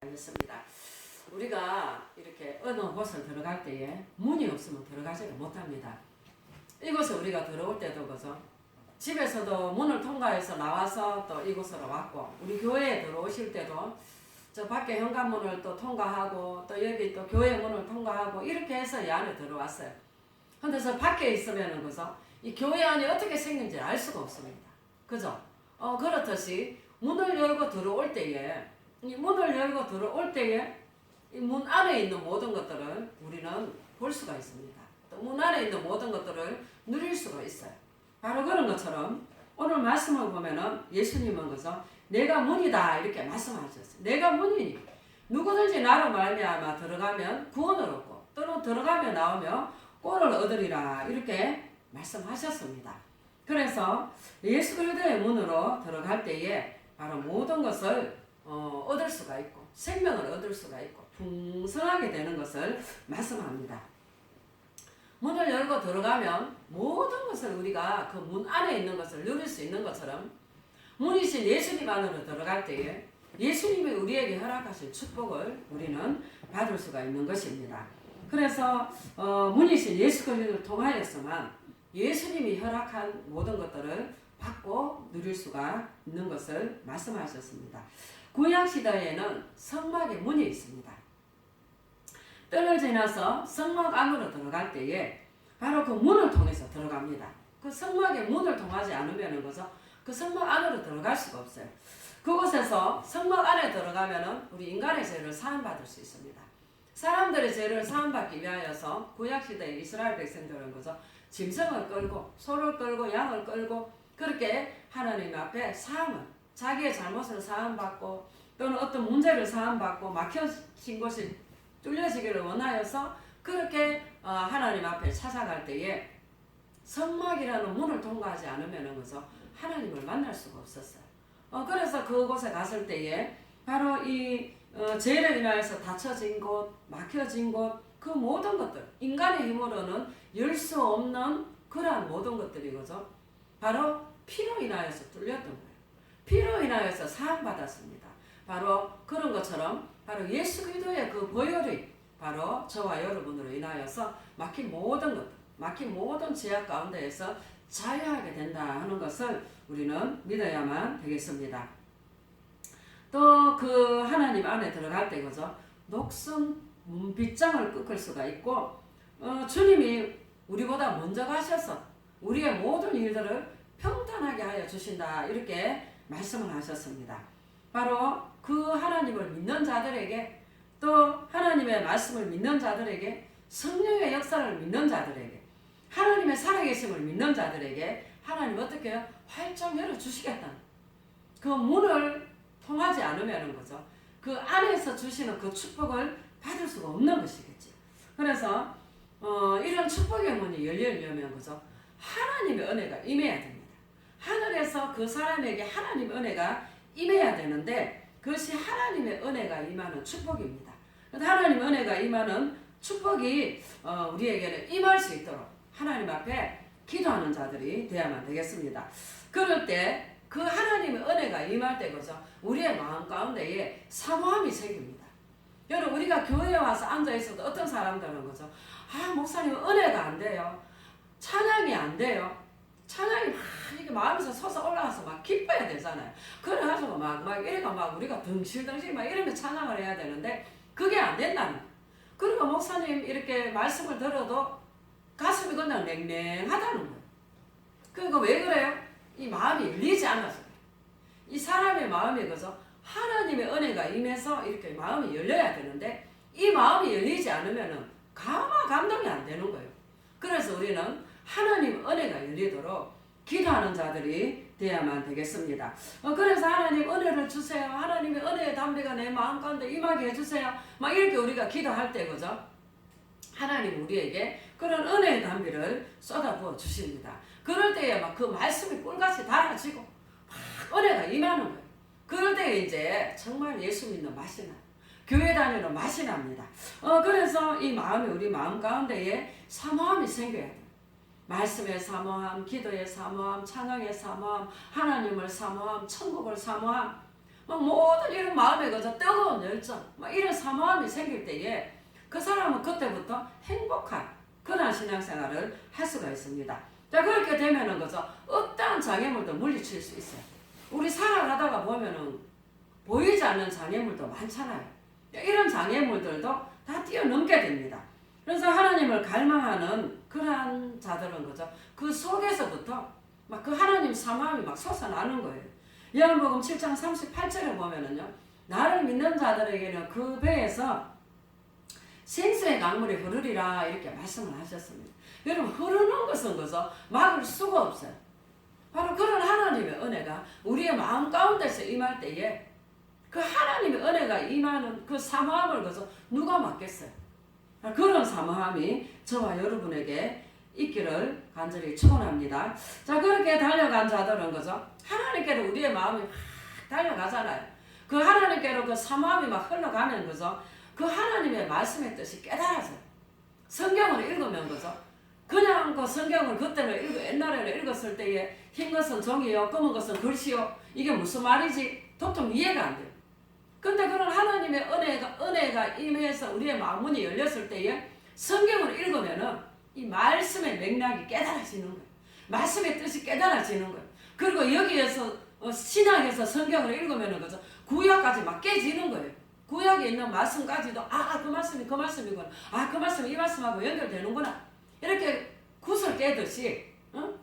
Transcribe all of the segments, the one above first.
알겠습니다. 우리가 이렇게 어느 곳을 들어갈 때에 문이 없으면 들어가지를 못합니다. 이곳에 우리가 들어올 때도 그죠? 집에서도 문을 통과해서 나와서 또 이곳으로 왔고, 우리 교회에 들어오실 때도 저 밖에 현관문을 또 통과하고 또 여기 또 교회 문을 통과하고 이렇게 해서 이 안에 들어왔어요. 근데 저 밖에 있으면은 그죠? 이 교회 안이 어떻게 생긴지 알 수가 없습니다. 그죠? 그렇듯이 문을 열고 들어올 때에 이 문을 열고 들어올 때에 이 문 안에 있는 모든 것들을 우리는 볼 수가 있습니다. 또 문 안에 있는 모든 것들을 누릴 수가 있어요. 바로 그런 것처럼 오늘 말씀을 보면은 예수님은 그죠? 내가 문이다 이렇게 말씀하셨어요. 내가 문이니 누구든지 나로 말미암아 들어가면 구원을 얻고 또는 들어가며 나오며 꼴을 얻으리라 이렇게 말씀하셨습니다. 그래서 예수 그리스도의 문으로 들어갈 때에 바로 모든 것을 얻을 수가 있고 생명을 얻을 수가 있고 풍성하게 되는 것을 말씀합니다. 문을 열고 들어가면 모든 것을 우리가 그 문 안에 있는 것을 누릴 수 있는 것처럼 문이신 예수님 안으로 들어갈 때에 예수님이 우리에게 허락하신 축복을 우리는 받을 수가 있는 것입니다. 그래서 문이신 예수 그리스도를 통하여서만 예수님이 허락한 모든 것들을 받고 누릴 수가 있는 것을 말씀하셨습니다. 구약시대에는 성막에 문이 있습니다. 뜰을 지나서 성막 안으로 들어갈 때에 바로 그 문을 통해서 들어갑니다. 그 성막의 문을 통하지 않으면 그 성막 안으로 들어갈 수가 없어요. 그곳에서 성막 안에 들어가면은 우리 인간의 죄를 사함받을 수 있습니다. 사람들의 죄를 사함받기 위하여서 구약시대의 이스라엘 백성들은 짐승을 끌고 소를 끌고 양을 끌고 그렇게 하나님 앞에 사함을 자기의 잘못을 사함받고 또는 어떤 문제를 사함받고 막혀진 곳이 뚫려지기를 원하여서 그렇게 하나님 앞에 찾아갈 때에 성막이라는 문을 통과하지 않으면 하나님을 만날 수가 없었어요. 그래서 그곳에 갔을 때에 바로 이 죄를 인하여서 닫혀진 곳, 막혀진 곳, 그 모든 것들 인간의 힘으로는 열 수 없는 그러한 모든 것들이 바로 피로 인하여서 뚫렸던 거예요. 피로 인하여서 사함받았습니다. 바로 그런 것처럼 바로 예수 그리스도의 그 보혈이 바로 저와 여러분으로 인하여서 막힌 모든 것, 막힌 모든 죄악 가운데에서 자유하게 된다 하는 것을 우리는 믿어야만 되겠습니다. 또 그 하나님 안에 들어갈 때 녹슨 빗장을 꺾을 수가 있고 주님이 우리보다 먼저 가셔서 우리의 모든 일들을 평탄하게 하여 주신다 이렇게 말씀을 하셨습니다. 바로 그 하나님을 믿는 자들에게 또 하나님의 말씀을 믿는 자들에게 성령의 역사를 믿는 자들에게 하나님의 살아계심을 믿는 자들에게 하나님 어떻게 해요? 활짝 열어주시겠다는 그 문을 통하지 않으면 그 안에서 주시는 그 축복을 받을 수가 없는 것이겠죠. 그래서 이런 축복의 문이 열리려면 하나님의 은혜가 임해야 됩니다. 하늘에서 그 사람에게 하나님의 은혜가 임해야 되는데 그것이 하나님의 은혜가 임하는 축복입니다. 하나님의 은혜가 임하는 축복이 우리에게는 임할 수 있도록 하나님 앞에 기도하는 자들이 되어야만 되겠습니다. 그럴 때 그 하나님의 은혜가 임할 때 우리의 마음 가운데에 사모함이 생깁니다. 여러분 우리가 교회에 와서 앉아있어도 어떤 사람들은 목사님 은혜가 안 돼요. 찬양이 안 돼요. 찬양이 막 이렇게 마음에서 솟아 올라와서 막 기뻐야 되잖아요. 그래가지고 막 우리가 덩실덩실 막 이러면 찬양을 해야 되는데 그게 안 된다는 거예요. 그리고 목사님 이렇게 말씀을 들어도 가슴이 그냥 냉랭하다는 거예요. 그러니까 왜 그래요? 이 마음이 열리지 않아서 그래요. 이 사람의 마음이 하나님의 은혜가 임해서 이렇게 마음이 열려야 되는데 이 마음이 열리지 않으면 감동이 안 되는 거예요. 그래서 우리는 하나님 은혜가 열리도록 기도하는 자들이 되어야만 되겠습니다. 그래서 하나님 은혜를 주세요. 하나님의 은혜의 담비가 내 마음 가운데 임하게 해주세요. 막 이렇게 우리가 기도할 때 하나님 우리에게 그런 은혜의 담비를 쏟아부어 주십니다. 그럴 때에 막 그 말씀이 꿀같이 달아지고 막 은혜가 임하는 거예요. 그럴 때에 이제 정말 예수 믿는 맛이 나요. 교회 다니는 맛이 납니다. 그래서 이 마음이 우리 마음 가운데에 사모함이 생겨야 돼요. 말씀의 사모함, 기도의 사모함, 찬양의 사모함, 하나님을 사모함, 천국을 사모함 막 모든 이런 마음에 그저 뜨거운 열정, 막 이런 사모함이 생길 때에 그 사람은 그때부터 행복한 그런 신앙생활을 할 수가 있습니다. 자, 그렇게 되면은 그저 어떠한 장애물도 물리칠 수 있어요. 우리 살아가다가 보면은 보이지 않는 장애물도 많잖아요. 이런 장애물들도 다 뛰어넘게 됩니다. 그래서 하나님을 갈망하는 그러한 자들은 그죠? 그 속에서부터 막 그 하나님 사모함이 막 솟아나는 거예요. 요한복음 7장 38절에 보면은요, 나를 믿는 자들에게는 그 배에서 생수의 강물이 흐르리라 이렇게 말씀을 하셨습니다. 여러분, 흐르는 것은 그죠? 막을 수가 없어요. 바로 그런 하나님의 은혜가 우리의 마음 가운데서 임할 때에 그 하나님의 은혜가 임하는 그 사모함을 그죠? 누가 막겠어요? 그런 사모함이 저와 여러분에게 있기를 간절히 축원합니다. 자, 그렇게 달려간 자들은 그죠? 하나님께로 우리의 마음이 막 달려가잖아요. 그 하나님께로 그 사모함이 막 흘러가면 그죠? 그 하나님의 말씀의 뜻이 깨달아져요. 성경을 읽으면 그죠? 그냥 그 성경을 그때는 옛날에는 읽었을 때에 흰 것은 종이요, 검은 것은 글씨요. 이게 무슨 말이지? 도통 이해가 안 돼요. 근데 그런 하나님의 은혜가 임해서 우리의 마음문이 열렸을 때에 성경을 읽으면은 이 말씀의 맥락이 깨달아지는 거예요. 말씀의 뜻이 깨달아지는 거예요. 그리고 여기에서 신약에서 성경을 읽으면은 그죠? 구약까지 막 깨지는 거예요. 구약에 있는 말씀까지도 그 말씀이 그 말씀이구나. 그 말씀이 이 말씀하고 연결되는구나. 이렇게 구슬 깨듯이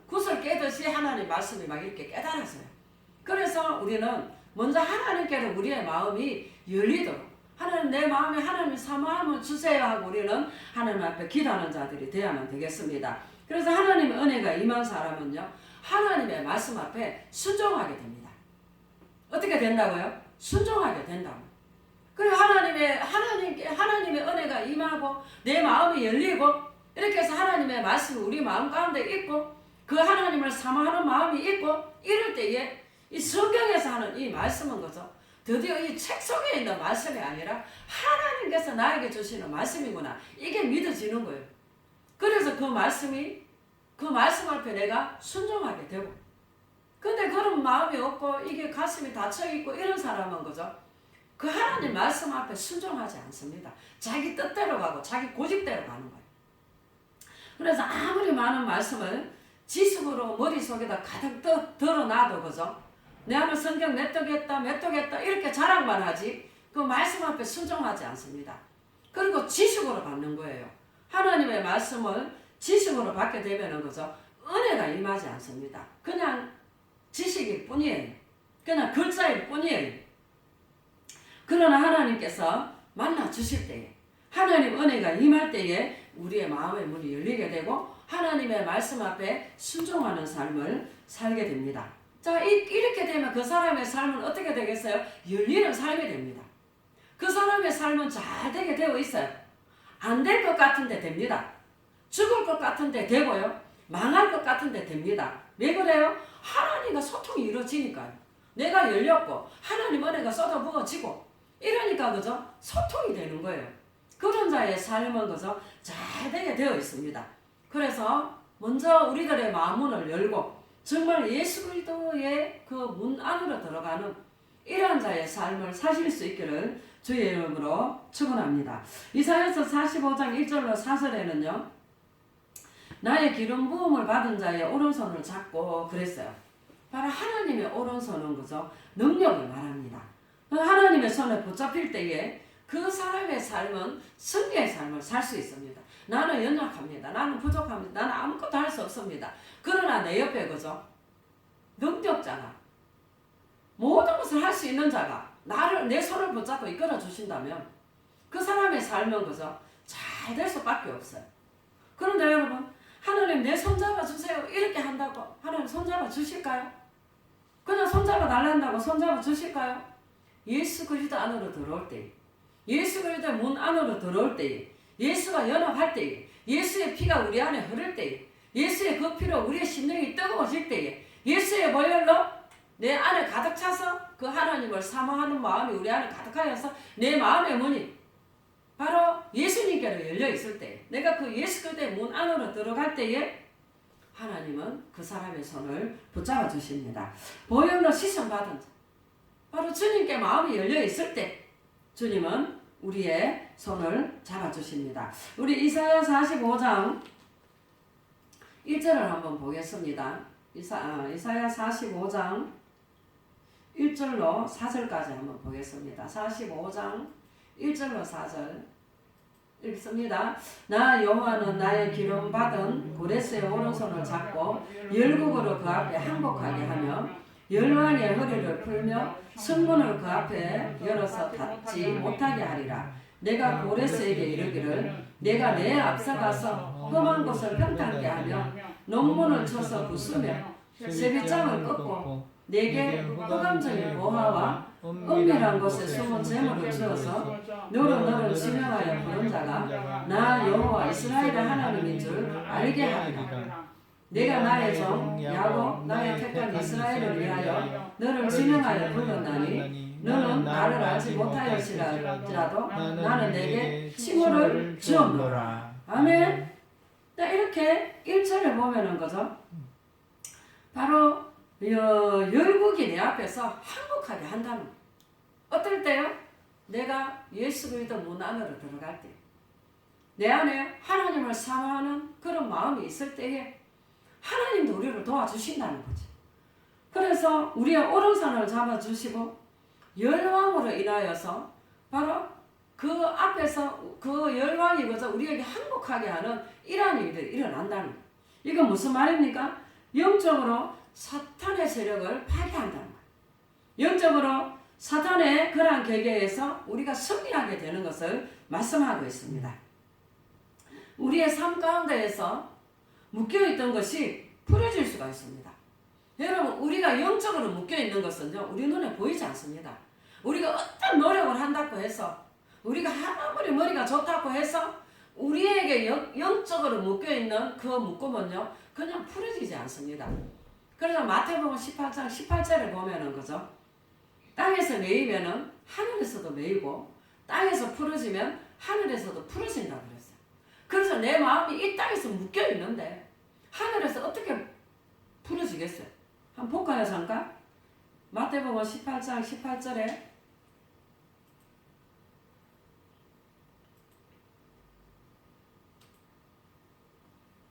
구슬 깨듯이 하나님 말씀이 막 이렇게 깨달아져요. 그래서 우리는 먼저 하나님께로 우리의 마음이 열리도록 하나님 내 마음에 하나님 사모함을 주세요 하고 우리는 하나님 앞에 기도하는 자들이 되어야만 되겠습니다. 그래서 하나님의 은혜가 임한 사람은요, 하나님의 말씀 앞에 순종하게 됩니다. 어떻게 된다고요? 순종하게 된다고. 그리고 하나님의 은혜가 임하고 내 마음이 열리고 이렇게 해서 하나님의 말씀이 우리 마음 가운데 있고 그 하나님을 사모하는 마음이 있고 이럴 때에 이 성경에서 하는 이 말씀은 거죠. 드디어 이 책 속에 있는 말씀이 아니라 하나님께서 나에게 주시는 말씀이구나. 이게 믿어지는 거예요. 그래서 그 말씀 앞에 내가 순종하게 되고. 근데 그런 마음이 없고 이게 가슴이 닫혀있고 이런 사람은 그죠? 그 하나님 말씀 앞에 순종하지 않습니다. 자기 뜻대로 가고 자기 고집대로 가는 거예요. 그래서 아무리 많은 말씀을 지식으로 머릿속에다 가득 들어놔도 그죠? 내 안에 성경 몇 독했다 이렇게 자랑만 하지 그 말씀 앞에 순종하지 않습니다. 그리고 지식으로 받는 거예요. 하나님의 말씀을 지식으로 받게 되면은 그죠? 은혜가 임하지 않습니다. 그냥 지식일 뿐이에요. 그냥 글자일 뿐이에요. 그러나 하나님께서 만나 주실 때에 하나님 은혜가 임할 때에 우리의 마음의 문이 열리게 되고 하나님의 말씀 앞에 순종하는 삶을 살게 됩니다. 자, 이렇게 되면 그 사람의 삶은 어떻게 되겠어요? 열리는 삶이 됩니다. 그 사람의 삶은 잘 되게 되어 있어요. 안 될 것 같은데 됩니다. 죽을 것 같은데 되고요. 망할 것 같은데 됩니다. 왜 그래요? 하나님과 소통이 이루어지니까요. 내가 열렸고 하나님 은혜가 쏟아부어지고 이러니까 그죠? 소통이 되는 거예요. 그런 자의 삶은 그죠? 잘 되게 되어 있습니다. 그래서 먼저 우리들의 마음문을 열고 정말 예수 그리스도의 그 문 안으로 들어가는 이런 자의 삶을 사실 수 있기를 주의 이름으로 축원합니다. 이사야서 45장 1절로 4절에는요. 나의 기름 부음을 받은 자의 오른손을 잡고 그랬어요. 바로 하나님의 오른손은 그죠? 능력을 말합니다. 하나님의 손에 붙잡힐 때에 그 사람의 삶은 승리의 삶을 살 수 있습니다. 나는 연약합니다. 나는 부족합니다. 나는 아무것도 할 수 없습니다. 그러나 내 옆에 그죠? 능력자가 모든 것을 할 수 있는 자가 내 손을 붙잡고 이끌어 주신다면 그 사람의 삶은 그죠? 잘 될 수밖에 없어요. 그런데 여러분 하나님 내 손 잡아 주세요 이렇게 한다고 하나님 손 잡아 주실까요? 그냥 손 잡아 달란다고 손 잡아 주실까요? 예수 그리스도 안으로 들어올 때 예수 그리스도 문 안으로 들어올 때 예수가 연합할 때 예수의 피가 우리 안에 흐를 때 예수의 그 피로 우리의 심령이 뜨거워질 때 예수의 보혈로 내 안에 가득 차서 그 하나님을 사모하는 마음이 우리 안에 가득하여서 내 마음의 문이 바로 예수님께로 열려 있을 때 내가 그 예수 그리스도의 문 안으로 들어갈 때에 하나님은 그 사람의 손을 붙잡아 주십니다. 보혈로 씻음 받은 자 바로 주님께 마음이 열려 있을 때 주님은 우리의 손을 잡아주십니다. 우리 이사야 45장 1절을 한번 보겠습니다. 이사야 45장 1절로 4절까지 한번 보겠습니다. 45장 1절로 4절 읽습니다. 나 여호와는 나의 기름 받은 고레스의 오른손을 잡고 열국으로 그 앞에 항복하게 하며 열왕의 허리를 풀며 성문을 그 앞에 열어서 닫지 못하게 하리라. 내가 고레스에게 이르기를 내가 내 앞서가서 험한 곳을 평탄케 하며 논문을 쳐서 부수며 세비장을 꺾고 내게 흑암적인 보화와 은밀한 곳에 숨은 재물을 주어서 너를 지명하여 부른 자가 나 여호와 이스라엘의 하나님인 줄 알게 하리라. 내가 나의 종 야곱 나의 택한 이스라엘을 위하여 너를 지명하여 불렀나니 너는 나를 알지 못하였으라도 나는 내게 칭호를 주었노라. 아멘. 이렇게 1절에 보면은 거죠. 바로 열국이 내 앞에서 항복하게 한다는 거예요. 어떨 때요? 내가 예수 그리스도 문 안으로 들어갈 때, 내 안에 하나님을 사모하는 그런 마음이 있을 때에 하나님도 우리를 도와주신다는 거지. 그래서 우리의 오른손을 잡아주시고 열왕으로 인하여서 바로 그 앞에서 그 열왕이 그저 우리에게 항복하게 하는 이러한 일들이 일어난다는 거예요. 이건 무슨 말입니까? 영적으로 사탄의 세력을 파괴한다는 거예요. 영적으로 사탄의 그러한 계계에서 우리가 승리하게 되는 것을 말씀하고 있습니다. 우리의 삶 가운데에서 묶여있던 것이 풀어질 수가 있습니다. 여러분, 우리가 영적으로 묶여있는 것은요, 우리 눈에 보이지 않습니다. 우리가 어떤 노력을 한다고 해서, 우리가 아무리 머리가 좋다고 해서 우리에게 영적으로 묶여있는 그 묶음은요, 그냥 풀어지지 않습니다. 그래서 마태복음 18장 18절에 보면은 그죠? 땅에서 매이면은 하늘에서도 매이고 땅에서 풀어지면 하늘에서도 풀어진다고 그랬어요. 그래서 내 마음이 이 땅에서 묶여 있는데 하늘에서 어떻게 풀어지겠어요? 한번 볼까요, 잠깐? 마태복음 18장 18절에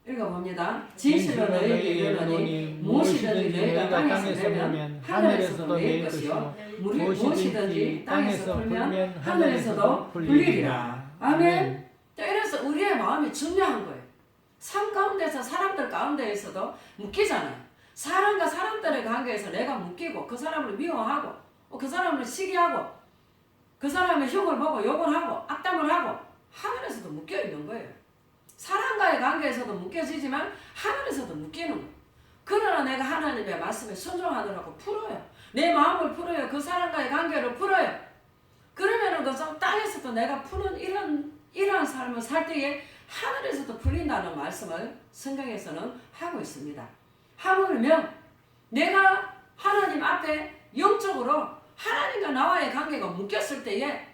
읽어봅니다. 진실로 너희에게 이르노니 무엇이든지 너희가 땅에서 매면 하늘에서도 매일 것이요 무엇이든지 땅에서 풀면 하늘에서도 풀리리라. 아멘. 이래서 우리의 마음이 중요한 거예요. 삶 가운데서 사람들 가운데에서도 묶이잖아요. 사람과 사람들의 관계에서 내가 묶이고 그 사람을 미워하고 그 사람을 시기하고 그 사람의 흉을 보고 욕을 하고 악담을 하고 하늘에서도 묶여있는 거예요. 사람과의 관계에서도 묶여지지만 하늘에서도 묶이는 거예요. 그러나 내가 하나님의 말씀에 순종하느라고 풀어요. 내 마음을 풀어요. 그 사람과의 관계를 풀어요. 그러면은 그저 땅에서도 내가 푸는 이러한 삶을 살 때에 하늘에서도 풀린다는 말씀을 성경에서는 하고 있습니다. 하물며 내가 하나님 앞에 영적으로 하나님과 나와의 관계가 묶였을 때에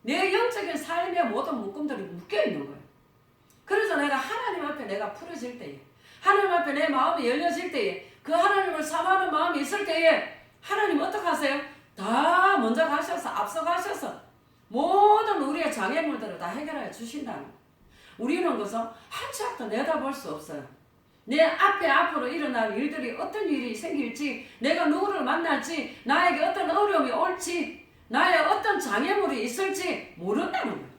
내 영적인 삶의 모든 묶음들이 묶여있는 거예요. 그래서 내가 하나님 앞에 내가 풀어질 때에 하나님 앞에 내 마음이 열려질 때에 그 하나님을 사모하는 마음이 있을 때에 하나님 어떻게 하세요? 다 먼저 가셔서 앞서 가셔서 모든 우리의 장애물들을 다 해결해 주신다는 거예요. 우리는 그래서 한치 앞도 내다볼 수 없어요. 내 앞으로 일어날 일들이 어떤 일이 생길지 내가 누구를 만날지 나에게 어떤 어려움이 올지 나의 어떤 장애물이 있을지 모른다는 거예요.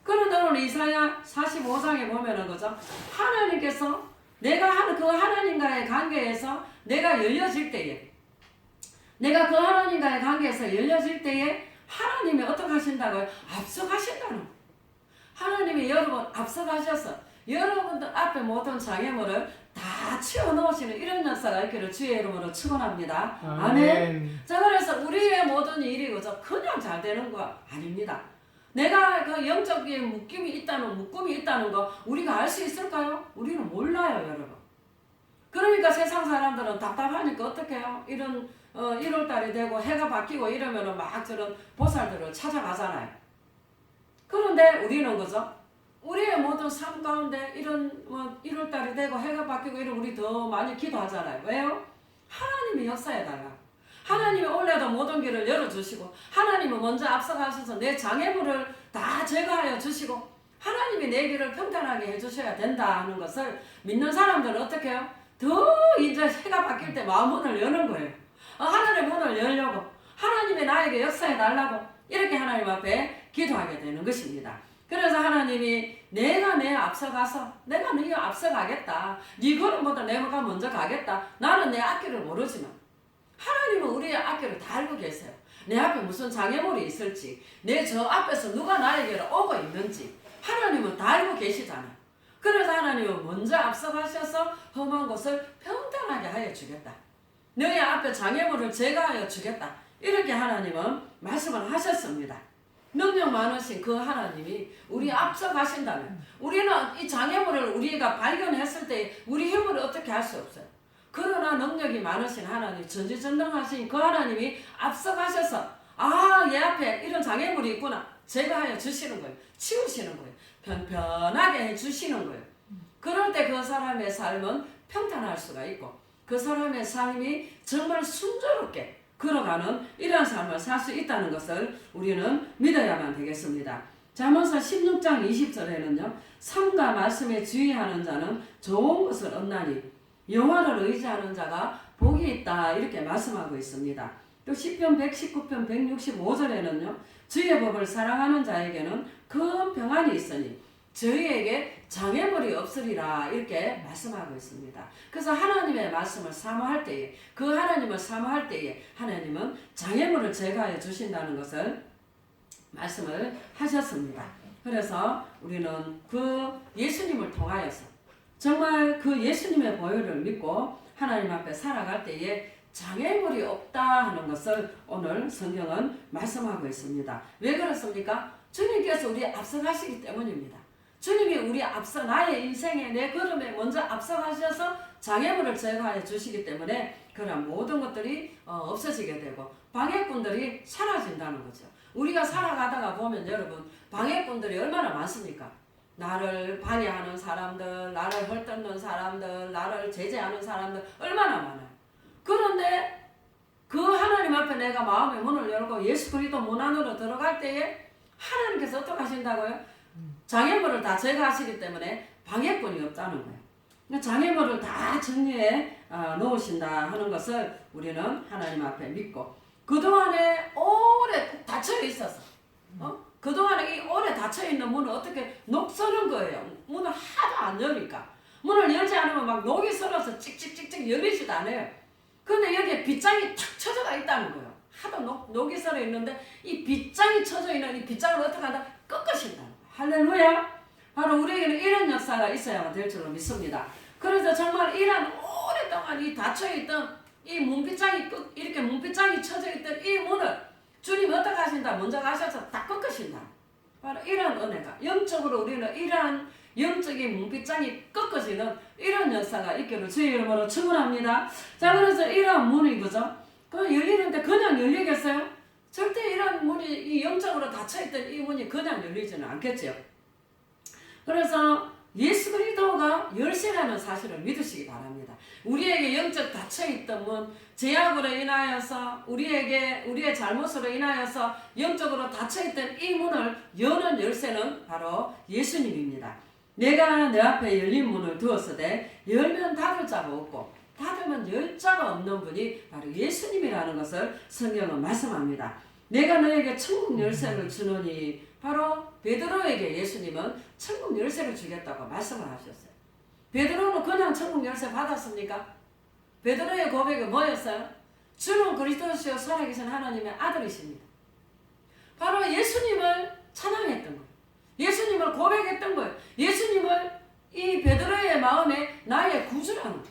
그런데 오늘 이사야 45장에 보면은 그죠? 하나님께서 내가 하는 그 하나님과의 관계에서 내가 열려질 때에 내가 그 하나님과의 관계에서 열려질 때에 하나님이 어떻게 하신다고요? 앞서가신다는 거예요. 하나님이 여러분 앞서가셔서 여러분들 앞에 모든 장애물을 다 치워놓으시는 이런 역사가 있기를 주의 이름으로 축원합니다. 아멘. 자, 그래서 우리의 모든 일이 그저 그냥 잘 되는 거 아닙니다. 내가 그 영적인 묶임이 있다는 거 우리가 알 수 있을까요? 우리는 몰라요, 여러분. 그러니까 세상 사람들은 답답하니까 어떻게 해요? 이런 1월달이 되고 해가 바뀌고 이러면은 막 저런 보살들을 찾아가잖아요. 그런데 우리는 그죠? 우리의 모든 삶 가운데 이런 1월달이 되고 해가 바뀌고 이러면 우리 더 많이 기도하잖아요. 왜요? 하나님이 역사해달라. 하나님이 원래도 모든 길을 열어주시고 하나님은 먼저 앞서가셔서 내 장애물을 다 제거하여 주시고 하나님이 내 길을 평탄하게 해주셔야 된다 하는 것을 믿는 사람들은 어떻게 해요? 더 이제 해가 바뀔 때 마음문을 여는 거예요. 하늘의 문을 열려고 하나님이 나에게 역사해 달라고 이렇게 하나님 앞에 기도하게 되는 것입니다. 그래서 하나님이 내가 내 앞서가서 내가 네 앞서가겠다. 네 걸음보다 내가 먼저 가겠다. 나는 내 앞길을 모르지만 하나님은 우리의 앞길을 다 알고 계세요. 내 앞에 무슨 장애물이 있을지 내 저 앞에서 누가 나에게 오고 있는지 하나님은 다 알고 계시잖아요. 그래서 하나님은 먼저 앞서가셔서 험한 곳을 평탄하게 하여 주겠다. 너희 앞에 장애물을 제거하여 주겠다. 이렇게 하나님은 말씀을 하셨습니다. 능력 많으신 그 하나님이 우리 앞서 가신다면 우리는 이 장애물을 우리가 발견했을 때 우리 힘으로 어떻게 할 수 없어요. 그러나 능력이 많으신 하나님, 전지전능하신 그 하나님이 앞서 가셔서 얘 앞에 이런 장애물이 있구나 제거하여 주시는 거예요. 치우시는 거예요. 편편하게 해주시는 거예요. 그럴 때 그 사람의 삶은 평탄할 수가 있고 그 사람의 삶이 정말 순조롭게 걸어가는 이러한 삶을 살 수 있다는 것을 우리는 믿어야만 되겠습니다. 잠언서 16장 20절에는요. 삶과 말씀에 주의하는 자는 좋은 것을 얻나니 여호와를 의지하는 자가 복이 있다 이렇게 말씀하고 있습니다. 또 시편 119편 165절에는요. 주의 법을 사랑하는 자에게는 큰 평안이 있으니 저희에게 장애물이 없으리라 이렇게 말씀하고 있습니다. 그래서 하나님의 말씀을 사모할 때에 그 하나님을 사모할 때에 하나님은 장애물을 제거하여 주신다는 것을 말씀을 하셨습니다. 그래서 우리는 그 예수님을 통하여서 정말 그 예수님의 보혈을 믿고 하나님 앞에 살아갈 때에 장애물이 없다 하는 것을 오늘 성경은 말씀하고 있습니다. 왜 그렇습니까? 주님께서 우리 앞서가시기 때문입니다. 주님이 우리 앞서 나의 인생에 내 걸음에 먼저 앞서가셔서 장애물을 제거하여 주시기 때문에 그런 모든 것들이 없어지게 되고 방해꾼들이 사라진다는 거죠. 우리가 살아가다가 보면 여러분 방해꾼들이 얼마나 많습니까? 나를 방해하는 사람들, 나를 헐뜯는 사람들, 나를 제재하는 사람들 얼마나 많아요. 그런데 그 하나님 앞에 내가 마음의 문을 열고 예수 그리스도 문 안으로 들어갈 때에 하나님께서 어떻게 하신다고요? 장애물을 다 제거하시기 때문에 방해꾼이 없다는 거예요. 장애물을 다 정리해 놓으신다 하는 것을 우리는 하나님 앞에 믿고 그동안에 오래 닫혀 있어서 그동안에 이 오래 닫혀 있는 문을 어떻게 녹서는 거예요. 문을 하도 안 여니까 문을 열지 않으면 막 녹이 슬어서 찍찍찍찍 열리지도 않아요. 근데 여기에 빗장이 탁 쳐져가 있다는 거예요. 하도 녹이 슬어 있는데 이 빗장이 쳐져 있는 이 빗장을 어떻게 한다? 꺾으신다는 거예요. 할렐루야. 바로 우리에게는 이런 역사가 있어야 될 줄로 믿습니다. 그래서 정말 이런 오랫동안 이 닫혀있던 이 문빗장이 이렇게 문빗장이 쳐져 있던 이 문을 주님 어떻게 하신다? 먼저 가셔서 딱 꺾으신다. 바로 이런 은혜가 영적으로 우리는 이러한 영적인 문빗장이 꺾어지는 이런 역사가 있기를 주의 이름으로 축원합니다. 자, 그래서 이런 문이 그죠? 그 열리는데 그냥 열리겠어요? 절대 이런 문이 이 영적으로 닫혀있던 이 문이 그냥 열리지는 않겠죠. 그래서 예수 그리스도가 열쇠라는 사실을 믿으시기 바랍니다. 우리에게 영적 닫혀있던 문, 죄악으로 인하여서 우리의 잘못으로 인하여서 영적으로 닫혀있던 이 문을 여는 열쇠는 바로 예수님입니다. 내가 내 앞에 열린 문을 두었으되 열면 닫을 자가 없고 닫으면 열 자가 없는 분이 바로 예수님이라는 것을 성경은 말씀합니다. 내가 너에게 천국 열쇠를 주노니 바로 베드로에게 예수님은 천국 열쇠를 주겠다고 말씀을 하셨어요. 베드로는 그냥 천국 열쇠 받았습니까? 베드로의 고백이 뭐였어요? 주는 그리스도시요 살아계신 하나님의 아들이십니다. 바로 예수님을 찬양했던 거예요. 예수님을 고백했던 거예요. 예수님을 이 베드로의 마음에 나의 구주라는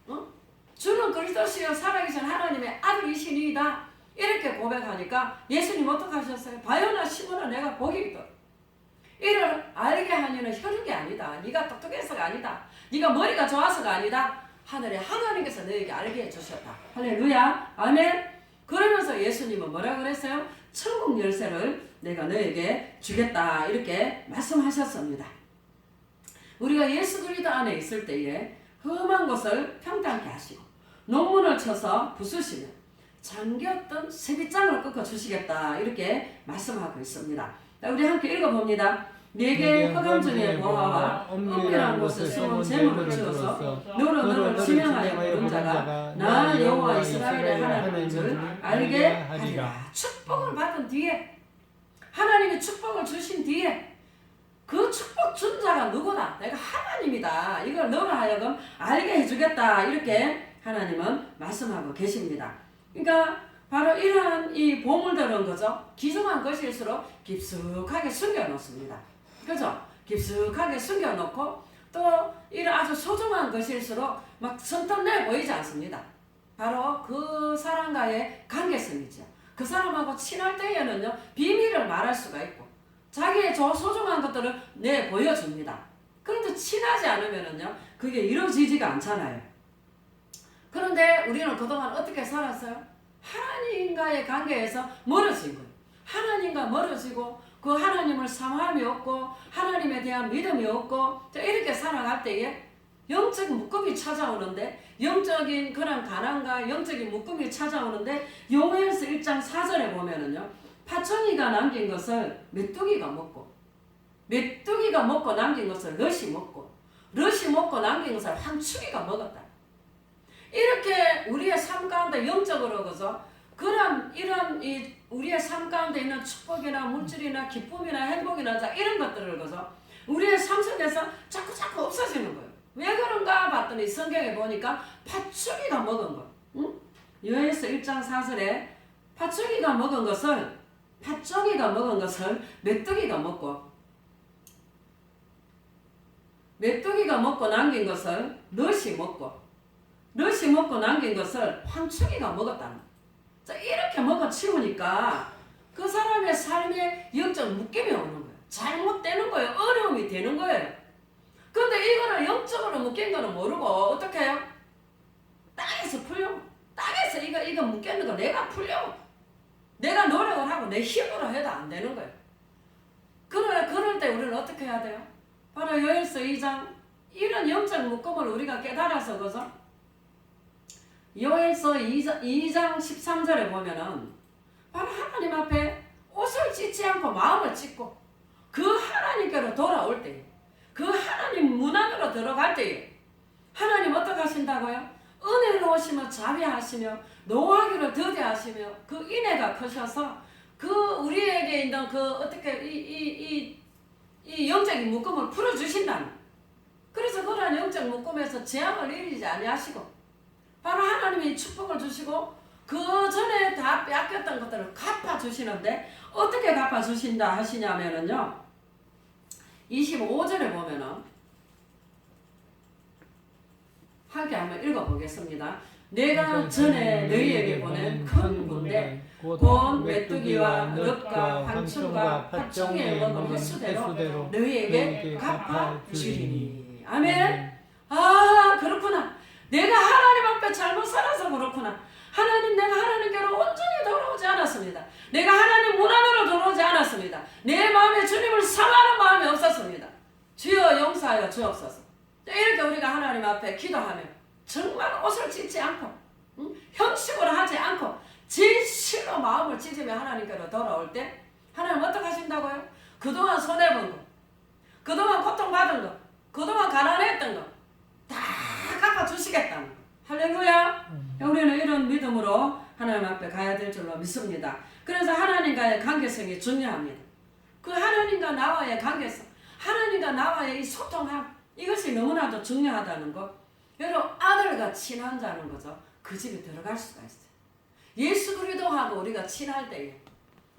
거예요. 주는 그리스도시요 살아계신 하나님의 아들이시니이다. 이렇게 고백하니까 예수님 어떻게 하셨어요? 바요나 시몬아 내가 복이 있도록 이를 알게 하니는 혈육이 아니다. 네가 똑똑해서가 아니다. 네가 머리가 좋아서가 아니다. 하늘에 하나님께서 너에게 알게 해주셨다. 할렐루야. 아멘. 그러면서 예수님은 뭐라 그랬어요? 천국 열쇠를 내가 너에게 주겠다. 이렇게 말씀하셨습니다. 우리가 예수 그리스도 안에 있을 때에 험한 것을 평탄케 하시고 농문을 쳐서 부수시면 잠겼던 세빗장을 꺾어 주시겠다 이렇게 말씀하고 있습니다. 자, 우리 함께 읽어봅니다. 내게 허감 중에 보아와 은밀한 곳에 숨은 재물을 주어서 너를 지명하여 부른 자가 나 여호와 이스라엘의 하나님인 줄 알게 하리라. 축복을 받은 뒤에 하나님이 축복을 주신 뒤에 그 축복 준 자가 누구다? 내가 하나님이다. 이걸 너로 하여금 알게 해주겠다. 이렇게 하나님은 말씀하고 계십니다. 그러니까 바로 이러한 이 보물들은 거죠. 귀중한 것일수록 깊숙하게 숨겨놓습니다. 그죠? 깊숙하게 숨겨놓고 또 이런 아주 소중한 것일수록 막 선뜻내 보이지 않습니다. 바로 그 사람과의 관계성이죠. 그 사람하고 친할 때에는요 비밀을 말할 수가 있고 자기의 저 소중한 것들을 내 보여줍니다. 그런데 친하지 않으면은요 그게 이루어지지가 않잖아요. 그런데 우리는 그동안 어떻게 살았어요? 하나님과의 관계에서 멀어진 거예요. 하나님과 멀어지고 그 하나님을 사모함이 없고 하나님에 대한 믿음이 없고 이렇게 살아갈 때에 영적 묶음이 찾아오는데 영적인 그런 가난과 영적인 묶음이 찾아오는데 요엘서 1장 4절에 보면은요 파청이가 남긴 것을 메뚜기가 먹고 메뚜기가 먹고 남긴 것을 럿이 먹고 럿이 먹고 남긴 것을 황충이가 먹었다. 이렇게 우리의 삶 가운데 영적으로 그죠? 그런 이런 이 우리의 삶 가운데 있는 축복이나 물질이나 기쁨이나 행복이나 자 이런 것들을 그죠? 우리의 삶 속에서 자꾸 없어지는 거예요. 왜 그런가 봤더니 성경에 보니까 팥죽이가 먹은 것. 응? 요엘서 1장 4절에 팥죽이가 먹은 것을 메뚜기가 먹고 남긴 것을 럿이 먹고 남긴 것을 황충이가 먹었다는 거예요. 자, 이렇게 먹어치우니까 그 사람의 삶에 영적 묶임이 오는 거예요. 잘못되는 거예요. 어려움이 되는 거예요. 근데 이거를 영적으로 묶인 거는 모르고 어떻게 해요? 땅에서 풀려고. 땅에서 이거 묶였는 거 내가 풀려고. 내가 노력을 하고 내 힘으로 해도 안 되는 거예요. 그럴 때 우리는 어떻게 해야 돼요? 바로 요엘서 2장 이런 영적 묶음을 우리가 깨달아서 그죠? 요엘서 2장 13절에 보면은 바로 하나님 앞에 옷을 찢지 않고 마음을 찢고 그 하나님께로 돌아올 때 그 하나님 문 안으로 들어갈 때에 하나님 어떻게 하신다고요? 은혜로우시며 자비하시며 노하기를 더디하시며 그 인애가 크셔서 그 우리에게 있는 그 어떻게 이 영적인 묶음을 풀어주신다는 그래서 그러한 영적 묶음에서 재앙을 일으키지 아니하시고 바로 하나님이 축복을 주시고 그 전에 다 빼앗겼던 것들을 갚아주시는데 어떻게 갚아주신다 하시냐면은요 25절에 보면은 함께 한번 읽어보겠습니다. 내가 전에 너희에게 보낸 큰 군대 곧 메뚜기와 늑과 황충과 팥종에 먹은 횟수대로 너희에게 갚아주리니. 아멘. 아 그렇구나. 내가 하나님 앞에 잘못 살아서 그렇구나. 하나님 내가 하나님께로 온전히 돌아오지 않았습니다. 내가 하나님 문 안으로 돌아오지 않았습니다. 내 마음에 주님을 사랑하는 마음이 없었습니다. 주여 용서하여 주옵소서. 이렇게 우리가 하나님 앞에 기도하며 정말 옷을 찢지 않고 형식으로 하지 않고 진실로 마음을 찢으며 하나님께로 돌아올 때 하나님 어떻게 하신다고요? 그동안 손해본 거, 그동안 고통받은 거, 그동안 가난했던 거 다 갚아주시겠다는 거. 할렐루야. 우리는 이런 믿음으로 하나님 앞에 가야 될 줄로 믿습니다. 그래서 하나님과의 관계성이 중요합니다. 그 하나님과 나와의 관계성, 하나님과 나와의 이 소통함, 이것이 너무나도 중요하다는 것. 여러분 아들과 친한 자는 거죠. 그 집에 들어갈 수가 있어요. 예수 그리스도하고 우리가 친할 때에,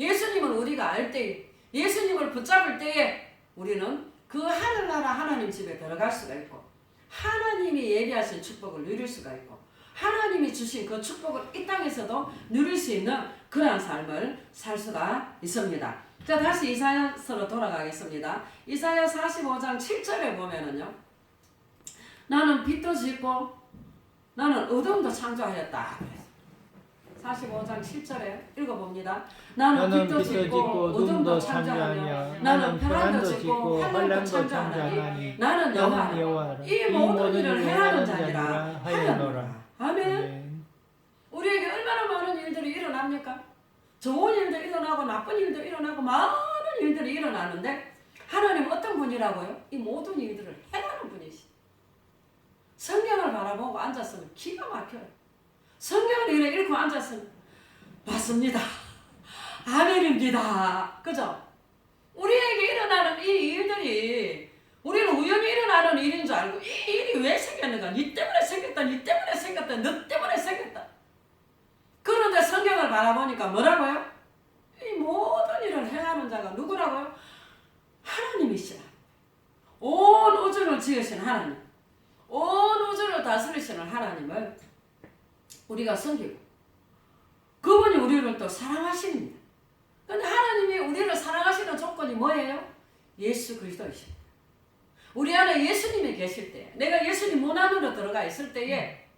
예수님을 우리가 알 때에, 예수님을 붙잡을 때에 우리는 그 하늘나라 하나님 집에 들어갈 수가 있고 하나님이 예비하신 축복을 누릴 수가 있고 하나님이 주신 그 축복을 이 땅에서도 누릴 수 있는 그러한 삶을 살 수가 있습니다. 자, 다시 이사야서로 돌아가겠습니다. 이사야 45장 7절에 보면은요. 나는 빛도 짓고 나는 어둠도 창조하였다. 45장 7절에 읽어봅니다. 나는 빛도 짓고 어둠도 창조하며 나는 평안도 짓고 환란도 창조하나니 나는 여호와라. 이 모든 일을 행하는 자니라 하였노라. 아멘. 우리에게 얼마나 많은 일들이 일어납니까? 좋은 일도 일어나고 나쁜 일도 일어나고 많은 일들이 일어나는데 하나님은 어떤 분이라고요? 이 모든 일들을 행하는 분이시. 성경을 바라보고 앉았으면 기가 막혀요. 성경을 이렇게 읽고 앉았으면 맞습니다. 아멘입니다. 그죠? 우리에게 일어나는 이 일들이 우리는 우연히 일어나는 일인 줄 알고 이 일이 왜 생겼는가? 니 때문에 생겼다. 니 때문에 생겼다. 너 때문에 생겼다. 그런데 성경을 바라보니까 뭐라고요? 이 모든 일을 행하는 자가 누구라고요? 하나님이시라. 온 우주를 지으신 하나님, 온 우주를 다스리시는 하나님을 우리가 섬기고 그분이 우리를 또 사랑하십니다. 그런데 하나님이 우리를 사랑하시는 조건이 뭐예요? 예수 그리스도이십니다. 우리 안에 예수님이 계실 때, 내가 예수님 문 안으로 들어가 있을 때에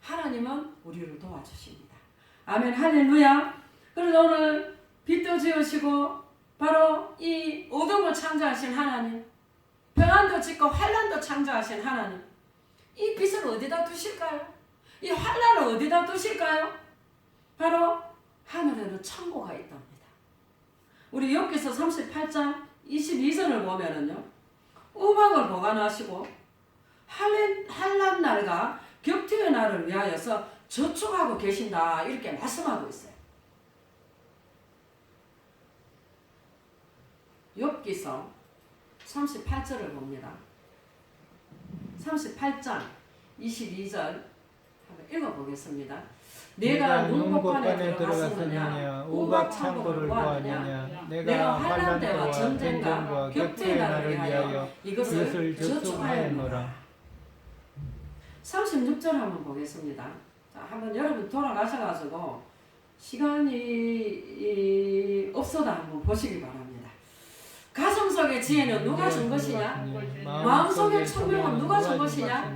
하나님은 우리를 도와주십니다. 아멘, 할렐루야. 그래서 오늘 빛도 지으시고 바로 이 어둠을 창조하신 하나님, 평안도 짓고 환난도 창조하신 하나님, 이 빛을 어디다 두실까요? 이 환난을 어디다 두실까요? 바로 하늘에는 창고가 있답니다. 우리 욥기서 38장 22절을 보면은요, 우박을 보관하시고 환난 날과 격투의 날을 위하여서 저축하고 계신다, 이렇게 말씀하고 있어요. 욥기서 38절을 봅니다. 38장 22절 한번 읽어보겠습니다. 내가 눈곡간에 들어갔느냐 우박 창고를 보았느냐 내가 환난 때와 전쟁과 격투의 날을 위하여 이것을 저축하였노라. 36절 한번 보겠습니다. 자, 한번 여러분 돌아가셔가지고 시간이 없어도 한번 보시기 바랍니다. 가슴속의 지혜는 누가 준 것이냐? 마음속의 청명은 누가 준 것이냐?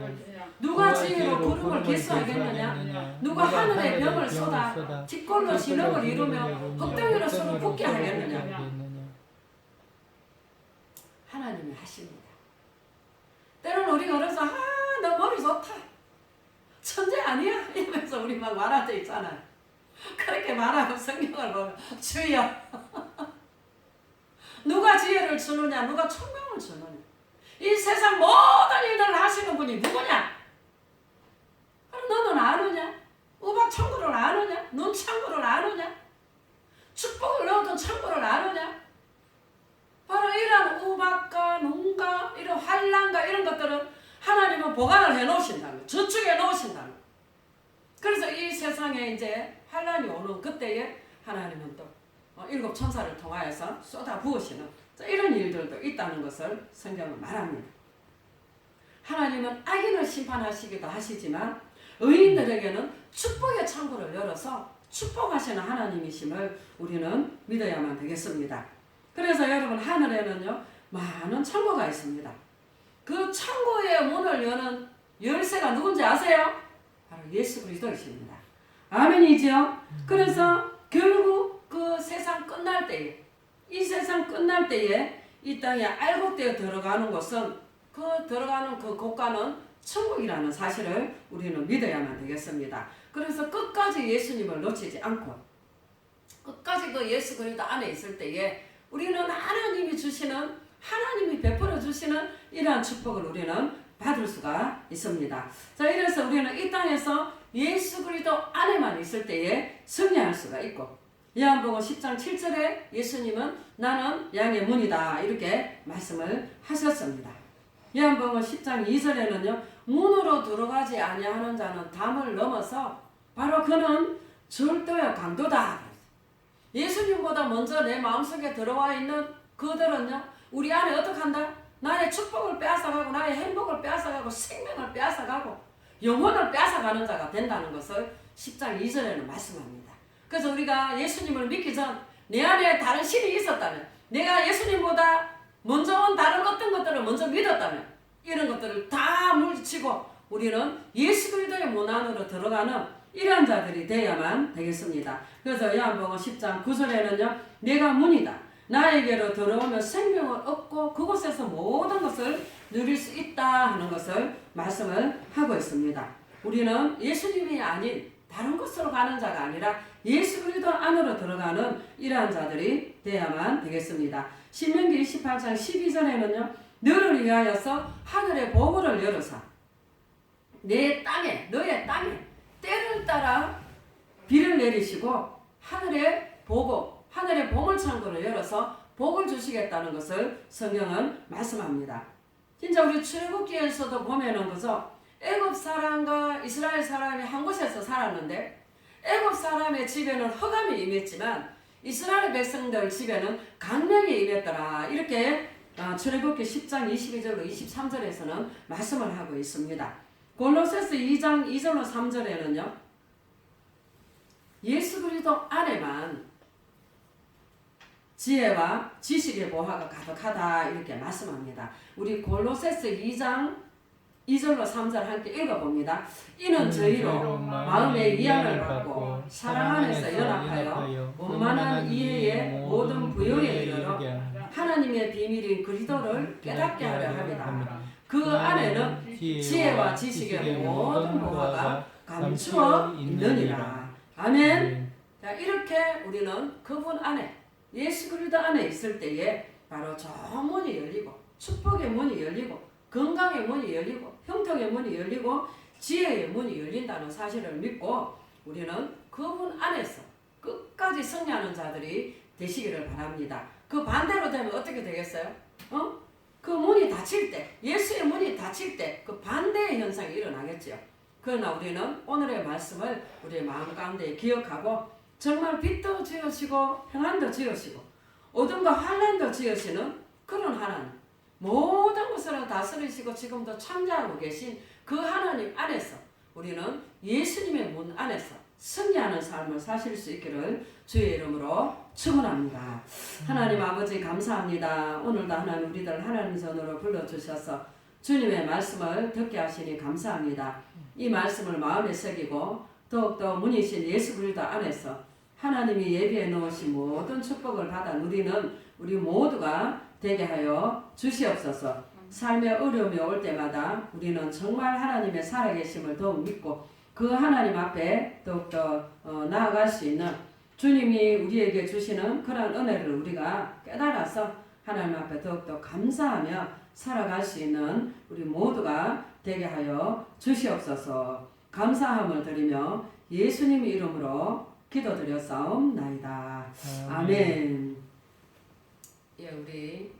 누가 지혜로 구름을 개수하겠느냐? 누가 하늘의 병을 쏟아 뒷골로 진흙을 이루며 흙덩이로 손을 굳게 하겠느냐? 하나님이 하십니다. 때로는 우리가 그래서 너 머리 좋다, 천재 아니야? 이러면서 우리 막 말할 때 있잖아요. 그렇게 말하고 성경을 보면 주여 누가 지혜를 주느냐? 누가 총명을 주느냐? 이 세상 모든 일들을 하시는 분이 누구냐? 그럼 너는 아느냐? 우박 창고를 아느냐? 눈 창고를 아느냐? 축복을 넣어둔 창고를 아느냐? 바로 이런 우박과 눈과 이런 환난과 이런 것들은 하나님은 보관을 해놓으신다는 거예요. 저축해 놓으신다는 거예요. 그래서 이 세상에 이제 환난이 오는 그때에 하나님은 또 일곱 천사를 통하여서 쏟아 부으시는 이런 일들도 있다는 것을 성경은 말합니다. 하나님은 악인을 심판하시기도 하시지만 의인들에게는 축복의 창고를 열어서 축복하시는 하나님이심을 우리는 믿어야만 되겠습니다. 그래서 여러분 하늘에는요 많은 창고가 있습니다. 그 창고의 문을 여는 열쇠가 누군지 아세요? 바로 예수 그리스도이십니다. 아멘이죠? 그래서 결국 그 세상 끝날 때에, 이 세상 끝날 때에 이 땅에 알곡되어 들어가는 곳은 그 들어가는 그 곳가는 천국이라는 사실을 우리는 믿어야만 되겠습니다. 그래서 끝까지 예수님을 놓치지 않고 끝까지 그 예수 그리스도 안에 있을 때에 우리는 하나님이 주시는, 하나님이 베풀어 주시는 이러한 축복을 우리는 받을 수가 있습니다. 자, 이래서 우리는 이 땅에서 예수 그리스도 안에만 있을 때에 승리할 수가 있고, 요한복음 10장 7절에 예수님은 나는 양의 문이다 이렇게 말씀을 하셨습니다. 요한복음 10장 2절에는요 문으로 들어가지 아니하는 자는 담을 넘어서 바로 그는 절도의 강도다. 예수님보다 먼저 내 마음속에 들어와 있는 그들은요 우리 안에 어떻게 한다? 나의 축복을 빼앗아가고 나의 행복을 빼앗아가고 생명을 빼앗아가고 영혼을 빼앗아가는 자가 된다는 것을 10장 2절에는 말씀합니다. 그래서 우리가 예수님을 믿기 전 내 안에 다른 신이 있었다면, 내가 예수님보다 먼저 온 다른 어떤 것들을 먼저 믿었다면 이런 것들을 다 물리치고 우리는 예수 그리스도의 문 안으로 들어가는 이런 자들이 되어야만 되겠습니다. 그래서 요한복음 10장 9절에는요 내가 문이다. 나에게로 들어오면 생명을 얻고 그곳에서 모든 것을 누릴 수 있다 하는 것을 말씀을 하고 있습니다. 우리는 예수님이 아닌 다른 곳으로 가는 자가 아니라 예수 그리스도 안으로 들어가는 이러한 자들이 되어야만 되겠습니다. 신명기 28장 12절에는요. 너를 위하여서 하늘의 보물을 열어사 너의 땅에 때를 따라 비를 내리시고 하늘의 보물창고를 열어서 복을 주시겠다는 것을 성경은 말씀합니다. 진짜 우리 출애굽기에서도 보면은 그죠? 애굽 사람과 이스라엘 사람이 한 곳에서 살았는데 애굽 사람의 집에는 흑암이 임했지만 이스라엘 백성들 집에는 강령이 임했더라. 이렇게 출애굽기 10장 22절로 23절에서는 말씀을 하고 있습니다. 골로새서 2장 2절로 3절에는요. 예수 그리스도 안에만 지혜와 지식의 보화가 가득하다 이렇게 말씀합니다. 우리 골로새서 2장 2절로 3절 함께 읽어봅니다. 이는 저희로 마음의 위안을 받고 사랑 안에서 연합하여 원만한 이해의 모든 부요에 이르러 하나님의 비밀인 그리스도를 깨닫게 하려 합니다. 그 안에는 지혜와 지식의 모든 보화가 감추어 있느니라. 아멘. 자, 이렇게 우리는 그분 안에 예수 그리스도 안에 있을 때에 바로 저 문이 열리고 축복의 문이 열리고 건강의 문이 열리고 형통의 문이 열리고 지혜의 문이 열린다는 사실을 믿고 우리는 그분 안에서 끝까지 승리하는 자들이 되시기를 바랍니다. 그 반대로 되면 어떻게 되겠어요? 그 문이 닫힐 때, 예수의 문이 닫힐 때 그 반대의 현상이 일어나겠죠. 그러나 우리는 오늘의 말씀을 우리의 마음 가운데 기억하고 정말 빛도 지으시고 평안도 지으시고 어둠과 환난도 지으시는 그런 하나님, 모든 것을 다스리시고 지금도 창조하고 계신 그 하나님 안에서 우리는 예수님의 문 안에서 승리하는 삶을 사실 수 있기를 주의 이름으로 축원합니다. 하나님 아버지 감사합니다. 오늘도 하나님 우리들 하나님 전으로 불러주셔서 주님의 말씀을 듣게 하시니 감사합니다. 이 말씀을 마음에 새기고 더욱더 문이신 예수 그리스도 안에서 하나님이 예비해 놓으신 모든 축복을 받아 누리는 우리 모두가 되게 하여 주시옵소서. 삶의 어려움이 올 때마다 우리는 정말 하나님의 살아계심을 더욱 믿고 그 하나님 앞에 더욱더 나아갈 수 있는 주님이 우리에게 주시는 그런 은혜를 우리가 깨달아서 하나님 앞에 더욱더 감사하며 살아갈 수 있는 우리 모두가 되게 하여 주시옵소서. 감사함을 드리며 예수님 이름으로 기도드렸사옵나이다. 아멘. 예, 우리